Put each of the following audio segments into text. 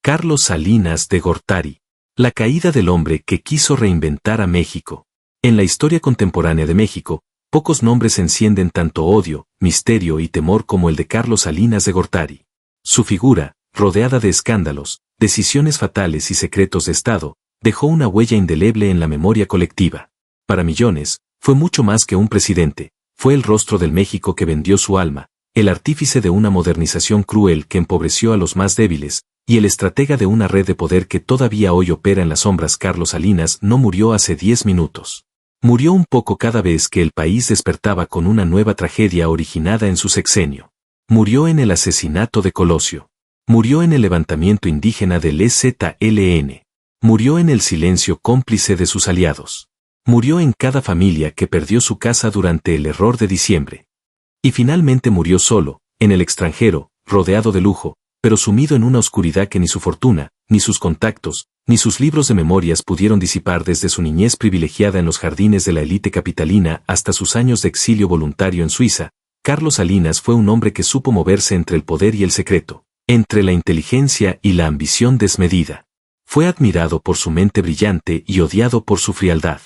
Carlos Salinas de Gortari. La caída del hombre que quiso reinventar a México. En la historia contemporánea de México, pocos nombres encienden tanto odio, misterio y temor como el de Carlos Salinas de Gortari. Su figura, rodeada de escándalos, decisiones fatales y secretos de Estado, dejó una huella indeleble en la memoria colectiva. Para millones, fue mucho más que un presidente, fue el rostro del México que vendió su alma, el artífice de una modernización cruel que empobreció a los más débiles, y el estratega de una red de poder que todavía hoy opera en las sombras. Carlos Salinas no murió hace 10 minutos. Murió un poco cada vez que el país despertaba con una nueva tragedia originada en su sexenio. Murió en el asesinato de Colosio. Murió en el levantamiento indígena del EZLN. Murió en el silencio cómplice de sus aliados. Murió en cada familia que perdió su casa durante el error de diciembre. Y finalmente murió solo, en el extranjero, rodeado de lujo, pero sumido en una oscuridad que ni su fortuna, ni sus contactos, ni sus libros de memorias pudieron disipar. Desde su niñez privilegiada en los jardines de la élite capitalina hasta sus años de exilio voluntario en Suiza, Carlos Salinas fue un hombre que supo moverse entre el poder y el secreto, entre la inteligencia y la ambición desmedida. Fue admirado por su mente brillante y odiado por su frialdad.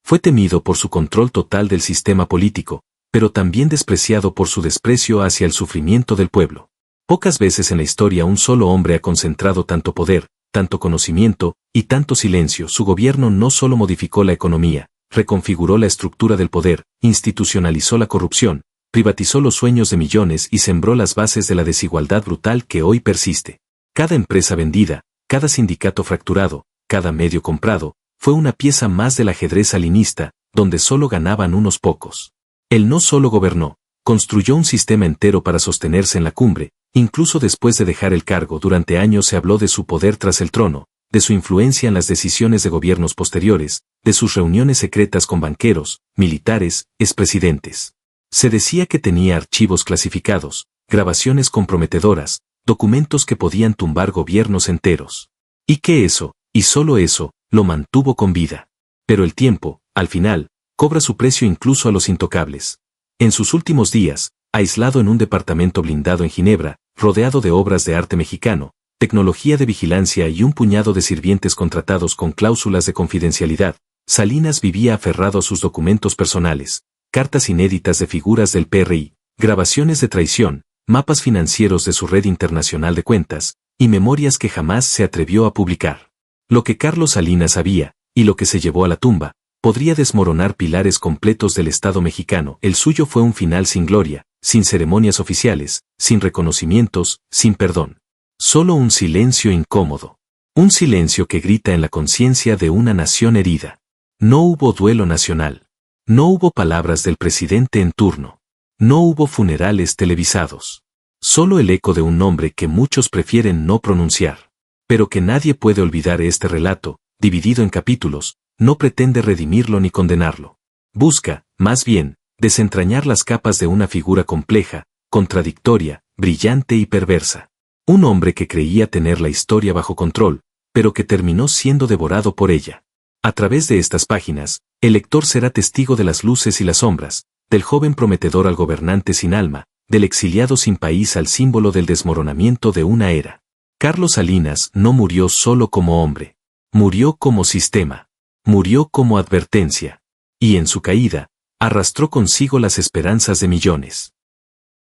Fue temido por su control total del sistema político, pero también despreciado por su desprecio hacia el sufrimiento del pueblo. Pocas veces en la historia un solo hombre ha concentrado tanto poder, tanto conocimiento y tanto silencio. Su gobierno no solo modificó la economía, reconfiguró la estructura del poder, institucionalizó la corrupción, privatizó los sueños de millones y sembró las bases de la desigualdad brutal que hoy persiste. Cada empresa vendida, cada sindicato fracturado, cada medio comprado, fue una pieza más del ajedrez salinista, donde solo ganaban unos pocos. Él no solo gobernó, construyó un sistema entero para sostenerse en la cumbre. Incluso después de dejar el cargo, durante años se habló de su poder tras el trono, de su influencia en las decisiones de gobiernos posteriores, de sus reuniones secretas con banqueros, militares, expresidentes. Se decía que tenía archivos clasificados, grabaciones comprometedoras, documentos que podían tumbar gobiernos enteros. Y que eso, y solo eso, lo mantuvo con vida. Pero el tiempo, al final, cobra su precio incluso a los intocables. En sus últimos días, aislado en un departamento blindado en Ginebra, rodeado de obras de arte mexicano, tecnología de vigilancia y un puñado de sirvientes contratados con cláusulas de confidencialidad, Salinas vivía aferrado a sus documentos personales, cartas inéditas de figuras del PRI, grabaciones de traición, mapas financieros de su red internacional de cuentas, y memorias que jamás se atrevió a publicar. Lo que Carlos Salinas sabía, y lo que se llevó a la tumba, podría desmoronar pilares completos del Estado mexicano. El suyo fue un final sin gloria, sin ceremonias oficiales, sin reconocimientos, sin perdón. Solo un silencio incómodo. Un silencio que grita en la conciencia de una nación herida. No hubo duelo nacional. No hubo palabras del presidente en turno. No hubo funerales televisados. Solo el eco de un nombre que muchos prefieren no pronunciar. Pero que nadie puede olvidar. Este relato, dividido en capítulos, no pretende redimirlo ni condenarlo. Busca, más bien, desentrañar las capas de una figura compleja, contradictoria, brillante y perversa. Un hombre que creía tener la historia bajo control, pero que terminó siendo devorado por ella. A través de estas páginas, el lector será testigo de las luces y las sombras, del joven prometedor al gobernante sin alma, del exiliado sin país al símbolo del desmoronamiento de una era. Carlos Salinas no murió solo como hombre. Murió como sistema. Murió como advertencia. Y en su caída, arrastró consigo las esperanzas de millones.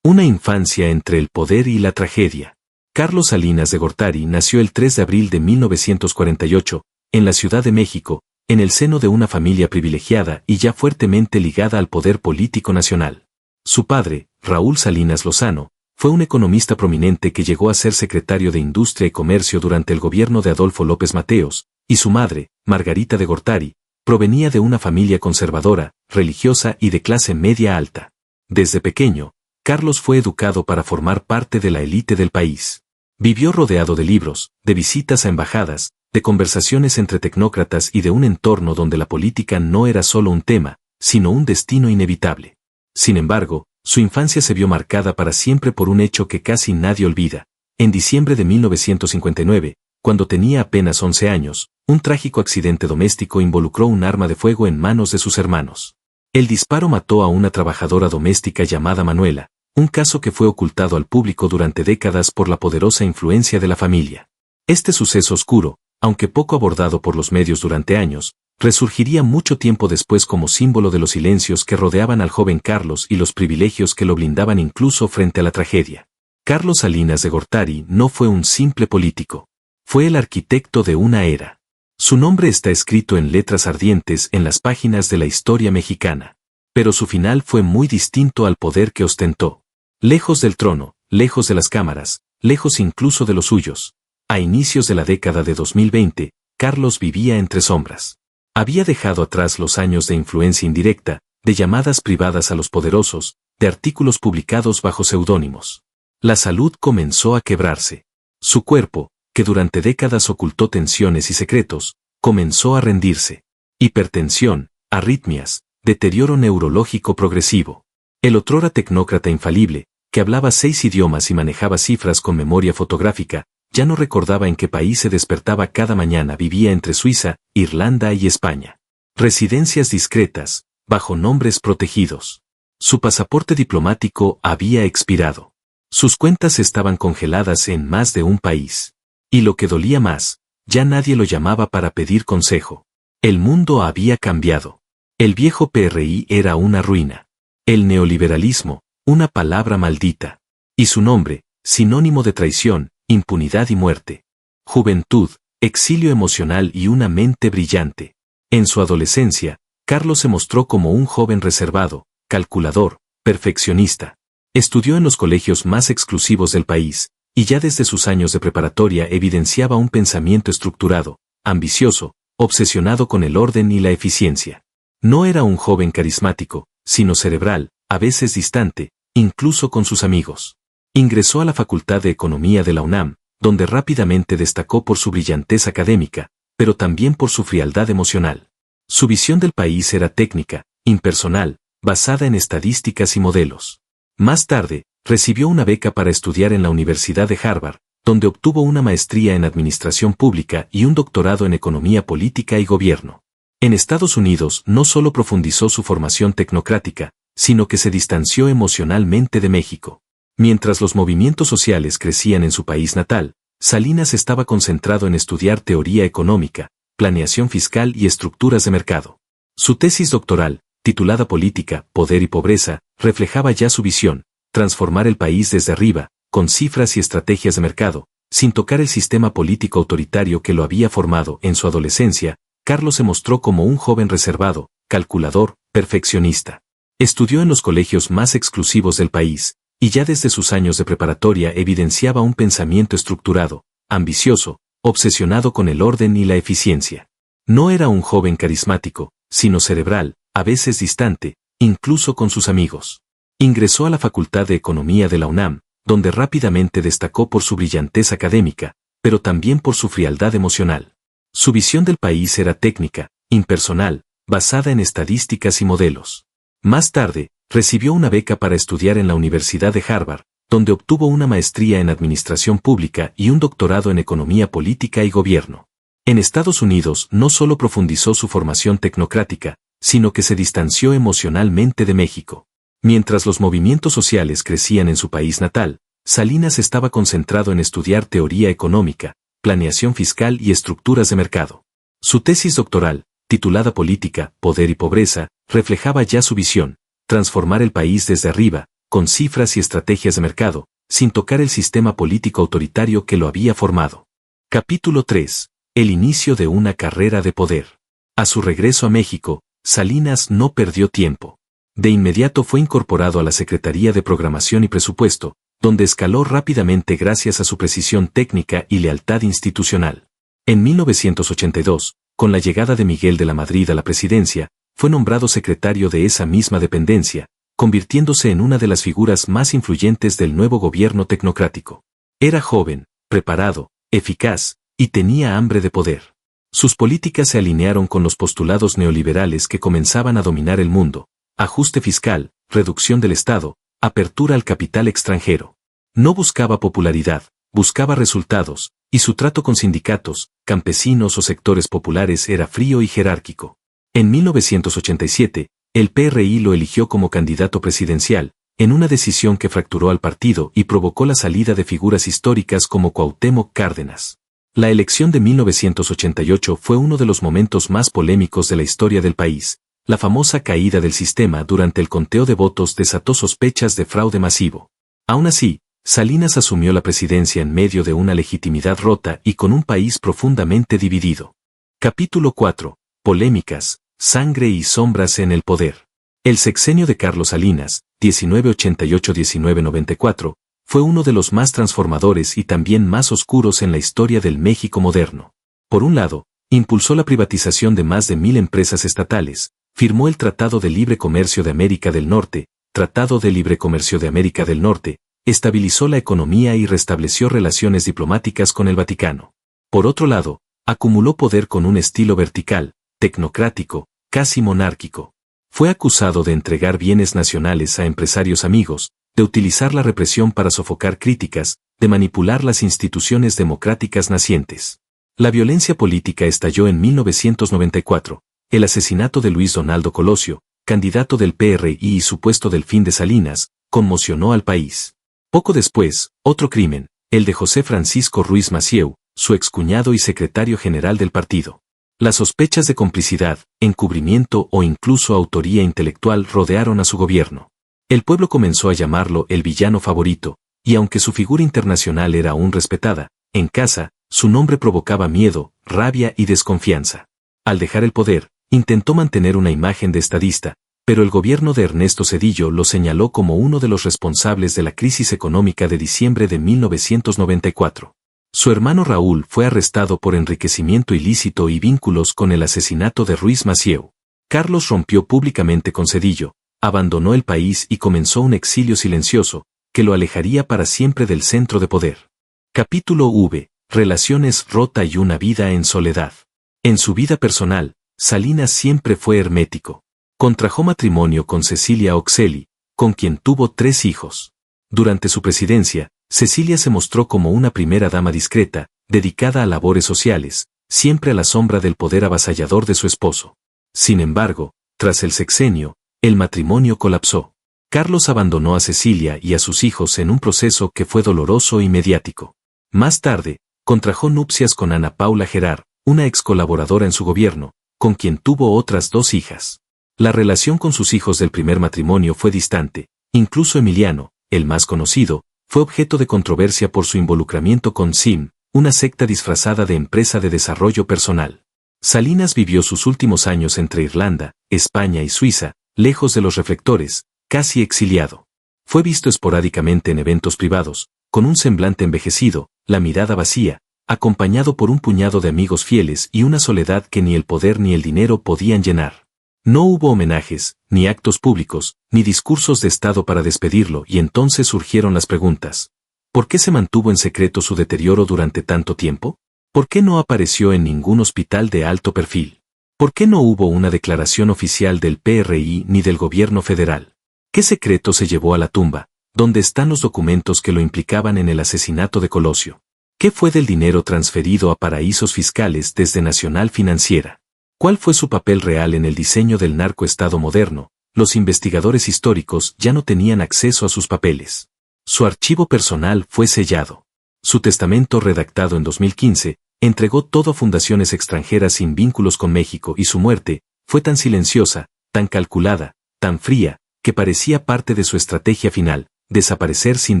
Una infancia entre el poder y la tragedia. Carlos Salinas de Gortari nació el 3 de abril de 1948, en la Ciudad de México, en el seno de una familia privilegiada y ya fuertemente ligada al poder político nacional. Su padre, Raúl Salinas Lozano, fue un economista prominente que llegó a ser secretario de Industria y Comercio durante el gobierno de Adolfo López Mateos, y su madre, Margarita de Gortari, provenía de una familia conservadora, religiosa y de clase media alta. Desde pequeño, Carlos fue educado para formar parte de la élite del país. Vivió rodeado de libros, de visitas a embajadas, de conversaciones entre tecnócratas y de un entorno donde la política no era solo un tema, sino un destino inevitable. Sin embargo, su infancia se vio marcada para siempre por un hecho que casi nadie olvida. En diciembre de 1959, cuando tenía apenas 11 años, un trágico accidente doméstico involucró un arma de fuego en manos de sus hermanos. El disparo mató a una trabajadora doméstica llamada Manuela, un caso que fue ocultado al público durante décadas por la poderosa influencia de la familia. Este suceso oscuro, aunque poco abordado por los medios durante años, resurgiría mucho tiempo después como símbolo de los silencios que rodeaban al joven Carlos y los privilegios que lo blindaban incluso frente a la tragedia. Carlos Salinas de Gortari no fue un simple político. Fue el arquitecto de una era. Su nombre está escrito en letras ardientes en las páginas de la historia mexicana. Pero su final fue muy distinto al poder que ostentó. Lejos del trono, lejos de las cámaras, lejos incluso de los suyos. A inicios de la década de 2020, Carlos vivía entre sombras. Había dejado atrás los años de influencia indirecta, de llamadas privadas a los poderosos, de artículos publicados bajo seudónimos. La salud comenzó a quebrarse. Su cuerpo, que durante décadas ocultó tensiones y secretos, comenzó a rendirse. Hipertensión, arritmias, deterioro neurológico progresivo. El otrora tecnócrata infalible, que hablaba 6 idiomas y manejaba cifras con memoria fotográfica, ya no recordaba en qué país se despertaba cada mañana. Vivía entre Suiza, Irlanda y España. Residencias discretas, bajo nombres protegidos. Su pasaporte diplomático había expirado. Sus cuentas estaban congeladas en más de un país. Y lo que dolía más, ya nadie lo llamaba para pedir consejo. El mundo había cambiado. El viejo PRI era una ruina. El neoliberalismo, una palabra maldita. Y su nombre, sinónimo de traición, impunidad y muerte. Juventud, exilio emocional y una mente brillante. En su adolescencia, Carlos se mostró como un joven reservado, calculador, perfeccionista. Estudió en los colegios más exclusivos del país, y ya desde sus años de preparatoria evidenciaba un pensamiento estructurado, ambicioso, obsesionado con el orden y la eficiencia. No era un joven carismático, sino cerebral, a veces distante, incluso con sus amigos. Ingresó a la Facultad de Economía de la UNAM, donde rápidamente destacó por su brillantez académica, pero también por su frialdad emocional. Su visión del país era técnica, impersonal, basada en estadísticas y modelos. Más tarde, recibió una beca para estudiar en la Universidad de Harvard, donde obtuvo una maestría en Administración Pública y un doctorado en Economía Política y Gobierno. En Estados Unidos no solo profundizó su formación tecnocrática, sino que se distanció emocionalmente de México. Mientras los movimientos sociales crecían en su país natal, Salinas estaba concentrado en estudiar teoría económica, planeación fiscal y estructuras de mercado. Su tesis doctoral, titulada Política, Poder y Pobreza, reflejaba ya su visión: transformar el país desde arriba, con cifras y estrategias de mercado, sin tocar el sistema político autoritario que lo había formado. En su adolescencia, Carlos se mostró como un joven reservado, calculador, perfeccionista. Estudió en los colegios más exclusivos del país, y ya desde sus años de preparatoria evidenciaba un pensamiento estructurado, ambicioso, obsesionado con el orden y la eficiencia. No era un joven carismático, sino cerebral, a veces distante, incluso con sus amigos. Ingresó a la Facultad de Economía de la UNAM, donde rápidamente destacó por su brillantez académica, pero también por su frialdad emocional. Su visión del país era técnica, impersonal, basada en estadísticas y modelos. Más tarde, recibió una beca para estudiar en la Universidad de Harvard, donde obtuvo una maestría en Administración Pública y un doctorado en Economía Política y Gobierno. En Estados Unidos no solo profundizó su formación tecnocrática, sino que se distanció emocionalmente de México. Mientras los movimientos sociales crecían en su país natal, Salinas estaba concentrado en estudiar teoría económica, planeación fiscal y estructuras de mercado. Su tesis doctoral, titulada Política, Poder y Pobreza, reflejaba ya su visión: transformar el país desde arriba, con cifras y estrategias de mercado, sin tocar el sistema político autoritario que lo había formado. Capítulo 3. El inicio de una carrera de poder. A su regreso a México, Salinas no perdió tiempo. De inmediato fue incorporado a la Secretaría de Programación y Presupuesto, donde escaló rápidamente gracias a su precisión técnica y lealtad institucional. En 1982, con la llegada de Miguel de la Madrid a la presidencia, fue nombrado secretario de esa misma dependencia, convirtiéndose en una de las figuras más influyentes del nuevo gobierno tecnocrático. Era joven, preparado, eficaz, y tenía hambre de poder. Sus políticas se alinearon con los postulados neoliberales que comenzaban a dominar el mundo: ajuste fiscal, reducción del Estado, apertura al capital extranjero. No buscaba popularidad, buscaba resultados, y su trato con sindicatos, campesinos o sectores populares era frío y jerárquico. En 1987, el PRI lo eligió como candidato presidencial, en una decisión que fracturó al partido y provocó la salida de figuras históricas como Cuauhtémoc Cárdenas. La elección de 1988 fue uno de los momentos más polémicos de la historia del país. La famosa caída del sistema durante el conteo de votos desató sospechas de fraude masivo. Aún así, Salinas asumió la presidencia en medio de una legitimidad rota y con un país profundamente dividido. Capítulo 4. Polémicas, sangre y sombras en el poder. El sexenio de Carlos Salinas, 1988-1994, fue uno de los más transformadores y también más oscuros en la historia del México moderno. Por un lado, impulsó la privatización de más de 1000 empresas estatales, firmó el Tratado de Libre Comercio de América del Norte, Tratado de Libre Comercio de América del Norte, estabilizó la economía y restableció relaciones diplomáticas con el Vaticano. Por otro lado, acumuló poder con un estilo vertical, tecnocrático, casi monárquico. Fue acusado de entregar bienes nacionales a empresarios amigos, de utilizar la represión para sofocar críticas, de manipular las instituciones democráticas nacientes. La violencia política estalló en 1994, el asesinato de Luis Donaldo Colosio, candidato del PRI y supuesto delfín de Salinas, conmocionó al país. Poco después, otro crimen, el de José Francisco Ruiz Massieu, su excuñado y secretario general del partido. Las sospechas de complicidad, encubrimiento o incluso autoría intelectual rodearon a su gobierno. El pueblo comenzó a llamarlo el villano favorito, y aunque su figura internacional era aún respetada, en casa, su nombre provocaba miedo, rabia y desconfianza. Al dejar el poder, intentó mantener una imagen de estadista, pero el gobierno de Ernesto Zedillo lo señaló como uno de los responsables de la crisis económica de diciembre de 1994. Su hermano Raúl fue arrestado por enriquecimiento ilícito y vínculos con el asesinato de Ruiz Massieu. Carlos rompió públicamente con Zedillo, abandonó el país y comenzó un exilio silencioso, que lo alejaría para siempre del centro de poder. Capítulo V. Relaciones rota y una vida en soledad. En su vida personal, Salinas siempre fue hermético. Contrajo matrimonio con Cecilia Oxeli, con quien tuvo 3 hijos. Durante su presidencia, Cecilia se mostró como una primera dama discreta, dedicada a labores sociales, siempre a la sombra del poder avasallador de su esposo. Sin embargo, tras el sexenio, el matrimonio colapsó. Carlos abandonó a Cecilia y a sus hijos en un proceso que fue doloroso y mediático. Más tarde, contrajo nupcias con Ana Paula Gerard, una ex colaboradora en su gobierno, con quien tuvo otras 2 hijas. La relación con sus hijos del primer matrimonio fue distante, incluso Emiliano, el más conocido, fue objeto de controversia por su involucramiento con SIM, una secta disfrazada de empresa de desarrollo personal. Salinas vivió sus últimos años entre Irlanda, España y Suiza, lejos de los reflectores, casi exiliado. Fue visto esporádicamente en eventos privados, con un semblante envejecido, la mirada vacía, acompañado por un puñado de amigos fieles y una soledad que ni el poder ni el dinero podían llenar. No hubo homenajes, ni actos públicos, ni discursos de Estado para despedirlo y entonces surgieron las preguntas. ¿Por qué se mantuvo en secreto su deterioro durante tanto tiempo? ¿Por qué no apareció en ningún hospital de alto perfil? ¿Por qué no hubo una declaración oficial del PRI ni del gobierno federal? ¿Qué secreto se llevó a la tumba, donde están los documentos que lo implicaban en el asesinato de Colosio? ¿Qué fue del dinero transferido a paraísos fiscales desde Nacional Financiera? ¿Cuál fue su papel real en el diseño del narcoestado moderno? Los investigadores históricos ya no tenían acceso a sus papeles. Su archivo personal fue sellado. Su testamento, redactado en 2015, entregó todo a fundaciones extranjeras sin vínculos con México y su muerte fue tan silenciosa, tan calculada, tan fría, que parecía parte de su estrategia final, desaparecer sin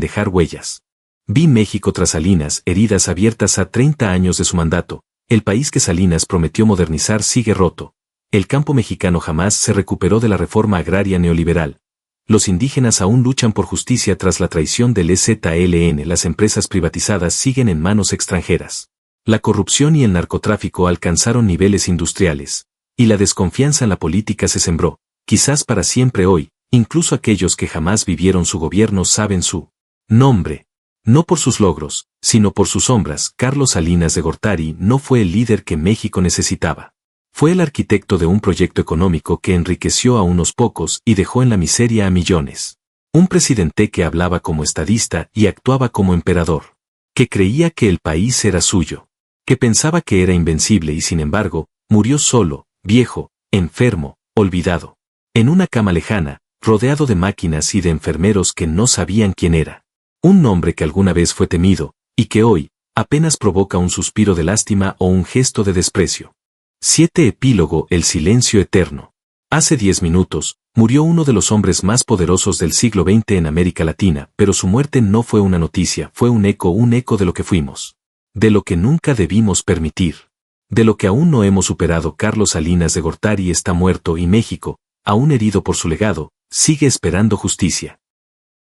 dejar huellas. Vi México tras Salinas, heridas abiertas a 30 años de su mandato. El país que Salinas prometió modernizar sigue roto. El campo mexicano jamás se recuperó de la reforma agraria neoliberal. Los indígenas aún luchan por justicia tras la traición del EZLN. Las empresas privatizadas siguen en manos extranjeras. La corrupción y el narcotráfico alcanzaron niveles industriales. Y la desconfianza en la política se sembró, quizás para siempre hoy, incluso aquellos que jamás vivieron su gobierno saben su nombre. No por sus logros, sino por sus sombras. Carlos Salinas de Gortari no fue el líder que México necesitaba. Fue el arquitecto de un proyecto económico que enriqueció a unos pocos y dejó en la miseria a millones. Un presidente que hablaba como estadista y actuaba como emperador. Que creía que el país era suyo. Que pensaba que era invencible y sin embargo, murió solo, viejo, enfermo, olvidado. En una cama lejana, rodeado de máquinas y de enfermeros que no sabían quién era. Un nombre que alguna vez fue temido, y que hoy, Apenas provoca un suspiro de lástima o un gesto de desprecio. 7. Epílogo: El silencio eterno. Hace 10 minutos, murió uno de los hombres más poderosos del siglo XX en América Latina, pero su muerte no fue una noticia, fue un eco de lo que fuimos. De lo que nunca debimos permitir. De lo que aún no hemos superado. Carlos Salinas de Gortari está muerto y México, aún herido por su legado, sigue esperando justicia.